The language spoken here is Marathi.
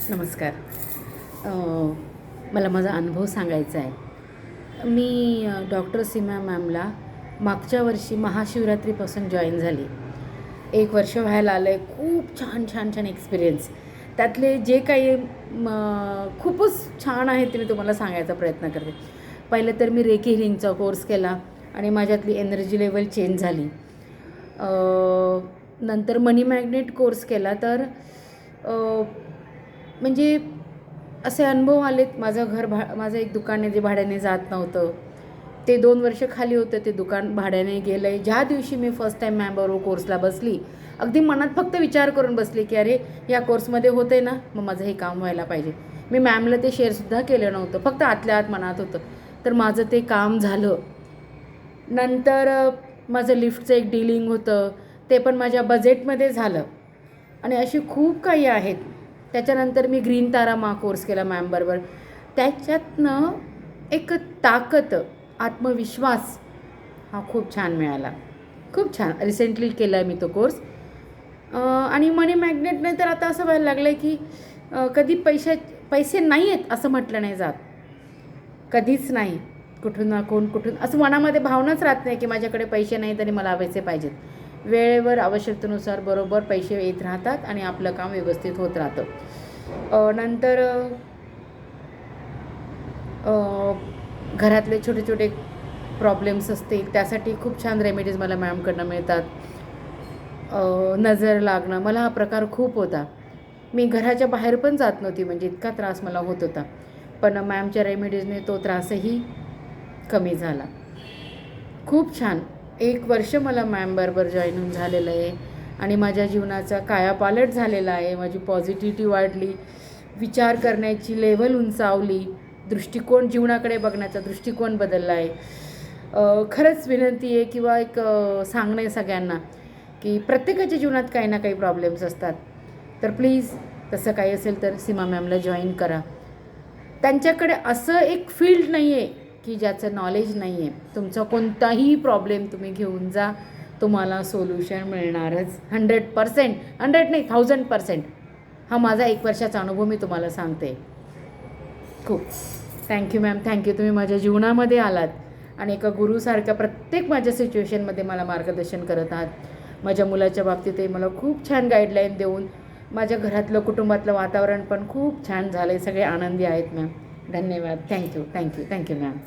नमस्कार. मला माझा अनुभव सांगायचा आहे. मी डॉक्टर सीमा मॅमला मागच्या वर्षी महाशिवरात्रीपासून जॉईन झाली. 1 वर्ष व्हायला आलं आहे. खूप छान छान छान एक्सपिरियन्स. त्यातले जे काही खूपच छान आहे ते मी तुम्हाला सांगायचा प्रयत्न करते. पहिलं तर मी रेकी हिलिंगचा कोर्स केला आणि माझ्यातली एनर्जी लेवल चेंज झाली. नंतर मनी मॅग्नेट कोर्स केला तर म्हणजे असे अनुभव आलेत. माझं एक दुकान आहे जे भाड्याने जात नव्हतं. ते 2 वर्ष खाली होतं. ते दुकान भाड्याने गेलं आहे. ज्या दिवशी मी फर्स्ट टाईम मॅमबरोबर कोर्सला बसली, अगदी मनात फक्त विचार करून बसली की अरे या कोर्समध्ये होतं आहे ना, मग माझं हे काम व्हायला पाहिजे. मी मॅमला ते शेअरसुद्धा केलं नव्हतं. फक्त आतल्या आत मनात होतं. तर माझं ते काम झालं. नंतर माझं लिफ्टचं एक डीलिंग होतं. ते पण माझ्या बजेटमध्ये झालं. आणि अशी खूप काही आहेत. त्याच्यानंतर मी ग्रीन तारा कोर्स केला मॅमबरोबर. त्याच्यातनं एक ताकद, आत्मविश्वास हा खूप छान मिळाला. खूप छान. रिसेंटली केला आहे मी तो कोर्स. आणि मनी मॅग्नेटने तर आता असं व्हायला लागलं आहे की कधी पैसे नाही आहेत असं म्हटलं नाही जात. कधीच नाही. कुठून ना कुठून असं मनामध्ये भावनाच राहत नाही की माझ्याकडे पैसे नाही तरी मला पैसे पाहिजेत. वेळेवर आवश्यकतेनुसार बरोबर पैसे येत राहतात आणि आपलं काम व्यवस्थित होत राहतं. नंतर घरातले छोटे छोटे प्रॉब्लेम्स असतील त्यासाठी खूप छान रेमेडीज मला मॅमकडनं मिळतात. नजर लागणं, मला हा प्रकार खूप होता. मी घराच्या बाहेर पण जात नव्हती, म्हणजे इतका त्रास मला होत होता. पण मॅमच्या रेमेडीजने तो त्रासही कमी झाला. खूप छान. 1 वर्ष मला मॅमबरोबर जॉईन होऊन झालेलं आहे आणि माझ्या जीवनाचा कायापालट झालेला आहे. माझी पॉझिटिव्हिटी वाढली, विचार करण्याची लेव्हल उंचावली, दृष्टिकोन, जीवनाकडे बघण्याचा दृष्टिकोन बदलला आहे. खरंच विनंती आहे किंवा एक सांगणं आहे सगळ्यांना की प्रत्येकाच्या जीवनात काही ना काही प्रॉब्लेम्स असतात. तर प्लीज तसं काही असेल तर सीमा मॅमला जॉईन करा. त्यांच्याकडे असं एक फील्ड नाही आहे की ज्याचं नॉलेज नाही आहे. तुमचा कोणताही प्रॉब्लेम तुम्ही घेऊन जा, तुम्हाला सोल्युशन मिळणारच. 100%, 100 नाही 1000%. हा माझा 1 वर्षाचा अनुभव मी तुम्हाला सांगते. खूप थँक्यू मॅम, थँक्यू. तुम्ही माझ्या जीवनामध्ये आलात आणि एका गुरुसारख्या प्रत्येक माझ्या सिच्युएशनमध्ये मला मार्गदर्शन करत आहात. माझ्या मुलाच्या बाबतीतही मला खूप छान गाईडलाईन देऊन माझ्या घरातलं, कुटुंबातलं वातावरण पण खूप छान झालं आहे. सगळे आनंदी आहेत मॅम. धन्यवाद. Thank you, thank you, thank you ma'am.